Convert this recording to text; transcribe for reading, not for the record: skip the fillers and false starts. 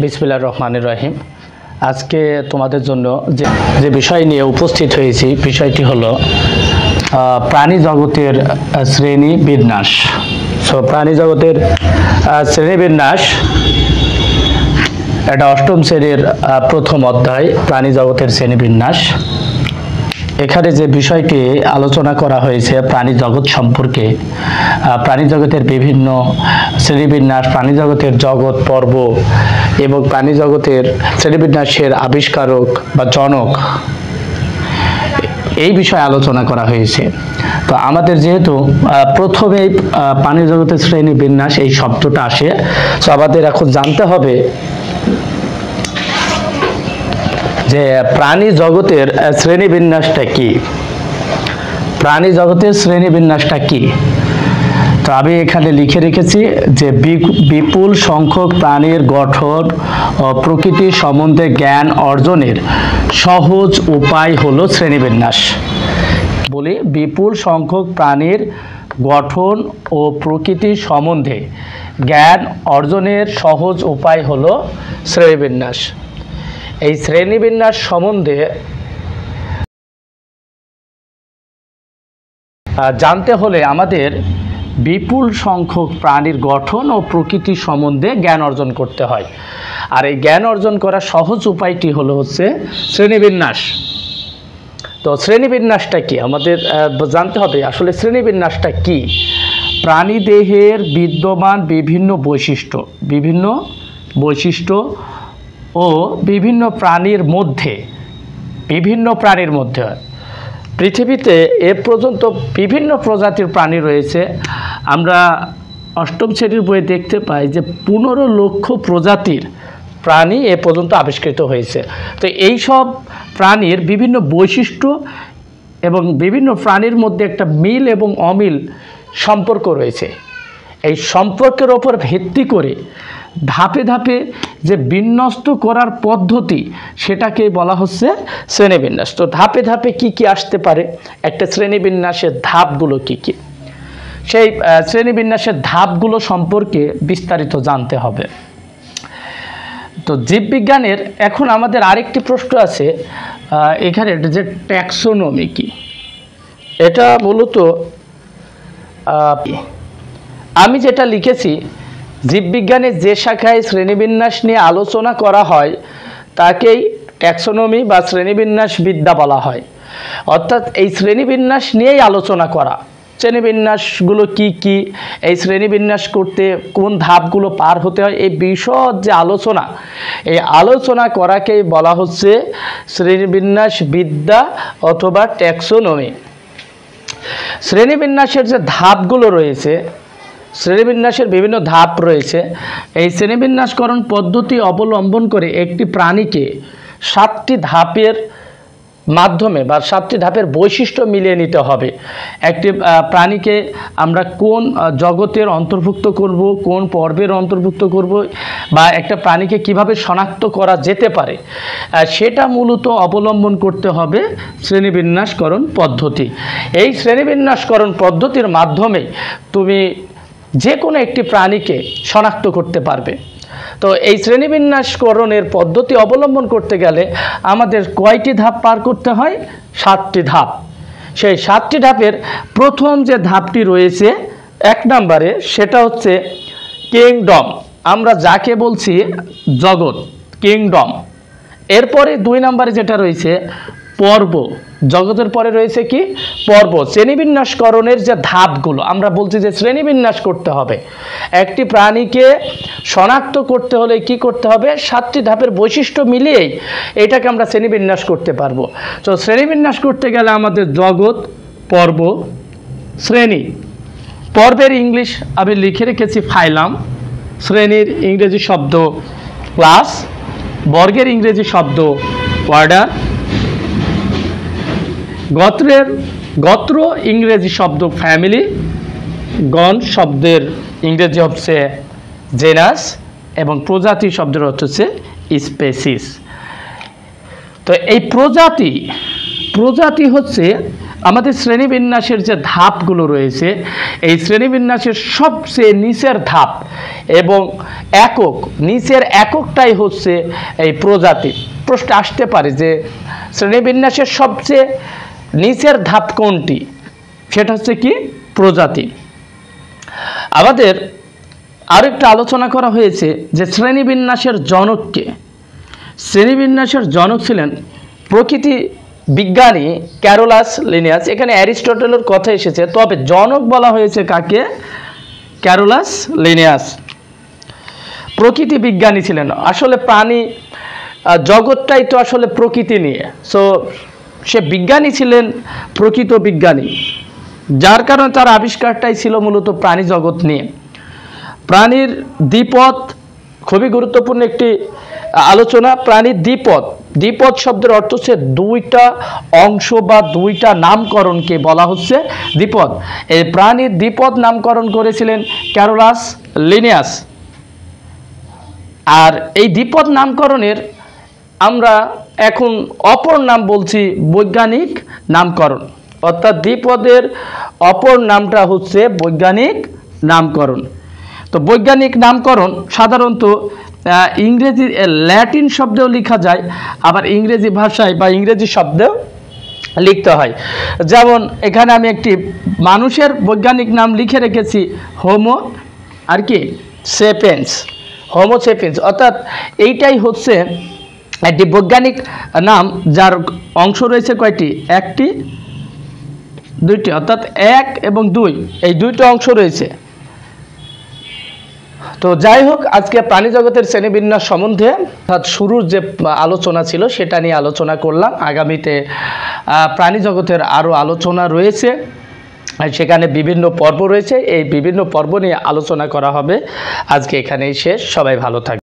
বিসমিল্লাহির রহমানির রহিম। আজকে তোমাদের জন্য যে বিষয় নিয়ে উপস্থিত হয়েছি, বিষয়টি হলো প্রাণী জগতের শ্রেণী বিন্যাস। প্রাণী জগতের শ্রেণী বিন্যাস, এটা অষ্টম শ্রেণীর প্রথম অধ্যায়, প্রাণী জগতের শ্রেণী বিন্যাস। এখানে যে বিষয়টি আলোচনা করা হয়েছে প্রাণী জগৎ সম্পর্কে, প্রাণী জগতের বিভিন্ন শ্রেণীবিন্যাস, প্রাণী জগতের জগৎ পর্ব এবং প্রাণী জগতের শ্রেণীবিন্যাসের আবিষ্কারক বা জনক, এই বিষয়ে আলোচনা করা হয়েছে। তো আমাদের যেহেতু প্রথমেই প্রাণী জগতের শ্রেণী বিন্যাস এই শব্দটা আসে, তো আমাদের এখন জানতে হবে যে প্রাণী জগতের শ্রেণীবিন্যাসটা কি। প্রাণী জগতের শ্রেণীবিন্যাসটা কি? তো আমি এখানে লিখে রেখেছি যে বিপুল সংখ্যক প্রাণীর গঠন ও প্রকৃতি সম্বন্ধে জ্ঞান অর্জনের সহজ উপায় হলো শ্রেণীবিন্যাস। বলি, বিপুল সংখ্যক প্রাণীর গঠন ও প্রকৃতি সম্বন্ধে জ্ঞান অর্জনের সহজ উপায় হলো শ্রেণীবিন্যাস। এই শ্রেণীবিন্যাস সম্বন্ধে জানতে হলে আমাদের বিপুল সংখ্যক প্রাণীর গঠন ও প্রকৃতি সম্বন্ধে জ্ঞান অর্জন করতে হয়। আর এই জ্ঞান অর্জন করার সহজ উপায়টি হচ্ছে শ্রেণীবিন্যাস। তো শ্রেণীবিন্যাসটা কি আমাদের জানতে হবে। আসলে শ্রেণীবিন্যাসটা কি? প্রাণী দেহের বিদ্যমান বিভিন্ন বৈশিষ্ট্য ও বিভিন্ন প্রাণীর মধ্যে পৃথিবীতে এ পর্যন্ত বিভিন্ন প্রজাতির প্রাণী রয়েছে। আমরা অষ্টম শ্রেণীর বইয়ে দেখতে পাই যে 15 লক্ষ প্রজাতির প্রাণী এ পর্যন্ত আবিষ্কৃত হয়েছে। তো এই সব প্রাণীর বিভিন্ন বৈশিষ্ট্য এবং বিভিন্ন প্রাণীর মধ্যে একটা মিল এবং অমিল সম্পর্ক রয়েছে। এই সম্পর্কের ওপর ভিত্তি করে ধাপে ধাপে যে বিন্যস্ত করার পদ্ধতি, সেটাকে বলা হচ্ছে শ্রেণীবিন্যাস। তো ধাপে ধাপে কি কি আসতে পারে, একটা শ্রেণীবিন্যাসের ধাপগুলো কি কি, সেই শ্রেণীবিন্যাসের ধাপগুলো সম্পর্কে বিস্তারিত জানতে হবে। তো জীববিজ্ঞানের এখন আমাদের আরেকটি প্রশ্ন আছে এখানে, যে ট্যাক্সোনমি কি। এটা মূলত আমি যেটা লিখেছি, জীববিজ্ঞানের যে শাখায় শ্রেণীবিন্যাস নিয়ে আলোচনা করা হয় তাকেই ট্যাক্সোনমি বা শ্রেণীবিন্যাস বিদ্যা বলা হয়। অর্থাৎ এই শ্রেণীবিন্যাস নিয়েই আলোচনা করা, শ্রেণীবিন্যাসগুলো কি কি, এই শ্রেণীবিন্যাস করতে কোন ধাপগুলো পার হতে হয়, এই বিশদ যে আলোচনা, এই আলোচনা করাকেই বলা হচ্ছে শ্রেণীবিন্যাস বিদ্যা অথবা ট্যাক্সোনমি। শ্রেণীবিন্যাসের যে ধাপগুলো রয়েছে, শ্রেণীবিন্যাসের বিভিন্ন ধাপ রয়েছে। এই শ্রেণীবিন্যাসকরণ পদ্ধতি অবলম্বন করে একটি প্রাণীকে 7টি ধাপের মাধ্যমে বা 7টি ধাপের বৈশিষ্ট্য মিলিয়ে নিতে হবে। একটি প্রাণীকে আমরা কোন জগতের অন্তর্ভুক্ত করব, কোন পর্বের অন্তর্ভুক্ত করব, বা একটা প্রাণীকে কিভাবে শনাক্ত করা যেতে পারে, সেটা মূলত অবলম্বন করতে হবে শ্রেণীবিন্যাসকরণ পদ্ধতি। এই শ্রেণীবিন্যাসকরণ পদ্ধতির মাধ্যমে তুমি যে কোনো একটি প্রাণীকে শনাক্ত করতে পারবে। তো এই শ্রেণীবিন্যাসকরণের পদ্ধতি অবলম্বন করতে গেলে আমাদের কয়টি ধাপ পার করতে হয়? 7টি ধাপ। সেই 7টি ধাপের প্রথম যে ধাপটি রয়েছে 1 নম্বরে, সেটা হচ্ছে কিংডম। আমরা যাকে বলছি জগৎ, কিংডম। এরপরে 2 নম্বরে যেটা রয়েছে পর্ব। জগতের পরে রয়েছে কি? পর্ব। শ্রেণীবিন্যাসকরণের যে ধাপগুলো, আমরা বলছি যে শ্রেণীবিন্যাস করতে হবে, একটি প্রাণীকে শনাক্ত করতে হলে কি করতে হবে? 7টি ধাপের বৈশিষ্ট্য মিলিয়েই এটাকে আমরা শ্রেণীবিন্যাস করতে পারবো। তো শ্রেণীবিন্যাস করতে গেলে আমাদের জগৎ, পর্ব, শ্রেণী। পর্বের ইংলিশ আমি লিখে রেখেছি ফাইলাম, শ্রেণীর ইংরেজি শব্দ ক্লাস, বর্গের ইংরেজি শব্দ অর্ডার, গোত্র ইংরেজি শব্দ ফ্যামিলি, গণ শব্দের ইংরেজি হচ্ছে জেনাস, এবং প্রজাতি শব্দের অর্থ হচ্ছে স্পেসিস। তো এই প্রজাতি হচ্ছে আমাদের শ্রেণীবিন্যাসের যে ধাপগুলো রয়েছে, এই শ্রেণীবিন্যাসের সবচেয়ে নিচের ধাপ এবং একক, নিচের এককটাই হচ্ছে এই প্রজাতি। প্রশ্ন আসতে পারে যে শ্রেণীবিন্যাসের সবচেয়ে নিচের ধাপ কোনটি? সেটা হচ্ছে কি? প্রজাতি। আমাদের আরেকটা আলোচনা করা হয়েছে যে শ্রেণীবিন্যাসের জনককে। শ্রেণীবিন্যাসের জনক ছিলেন প্রকৃতি বিজ্ঞানী ক্যারোলাস লিনিয়াস। এখানে অ্যারিস্টটলের কথা এসেছে, তবে জনক বলা হয়েছে কাকে? Carolus Linnaeus. প্রকৃতি বিজ্ঞানী ছিলেন। আসলে প্রাণী জগৎটাই তো আসলে প্রকৃতি নিয়ে, সো সে বিজ্ঞানী ছিলেন, প্রকৃত বিজ্ঞানী, যার কারণে তার আবিষ্কারটাই ছিল মূলত প্রাণী জগৎ নিয়ে। প্রাণীর দ্বিপদ খুবই গুরুত্বপূর্ণ একটি আলোচনা। প্রাণীর দ্বিপদ, দ্বিপদ শব্দের অর্থ হচ্ছে দুইটা অংশ বা দুইটা নামকরণকে বলা হচ্ছে দ্বিপদ। এই প্রাণীর দ্বিপদ নামকরণ করেছিলেন ক্যারোলাস লিনিয়াস। আর এই দ্বিপদ নামকরণের আমরা এখন অপর নাম বলছি বৈজ্ঞানিক নামকরণ, অর্থাৎ দ্বিপদের অপর নামটা হচ্ছে বৈজ্ঞানিক নামকরণ। তো বৈজ্ঞানিক নামকরণ সাধারণত ইংরেজি ল্যাটিন শব্দেও লেখা যায়, আবার ইংরেজি ভাষায় বা ইংরেজি শব্দেও লিখতে হয়। যেমন এখানে আমি একটি মানুষের বৈজ্ঞানিক নাম লিখে রেখেছি, হোমো আর কি সেপিয়েন্স, হোমো সেপিয়েন্স। অর্থাৎ এইটাই হচ্ছে একটি বৈজ্ঞানিক নাম যার অংশ রয়েছে কয়টি? একটি, দুইটি, অর্থাৎ এক এবং দুই, এই দুইটা অংশ রয়েছে। তো যাই হোক, আজকে প্রাণী জগতের শ্রেণীবিন্যাস সম্বন্ধে অর্থাৎ শুরুর যে আলোচনা ছিল সেটা নিয়ে আলোচনা করলাম। আগামীতে প্রাণী জগতের আরও আলোচনা রয়েছে, সেখানে বিভিন্ন পর্ব রয়েছে, এই বিভিন্ন পর্ব নিয়ে আলোচনা করা হবে। আজকে এখানেই শেষ। সবাই ভালো থাকবে।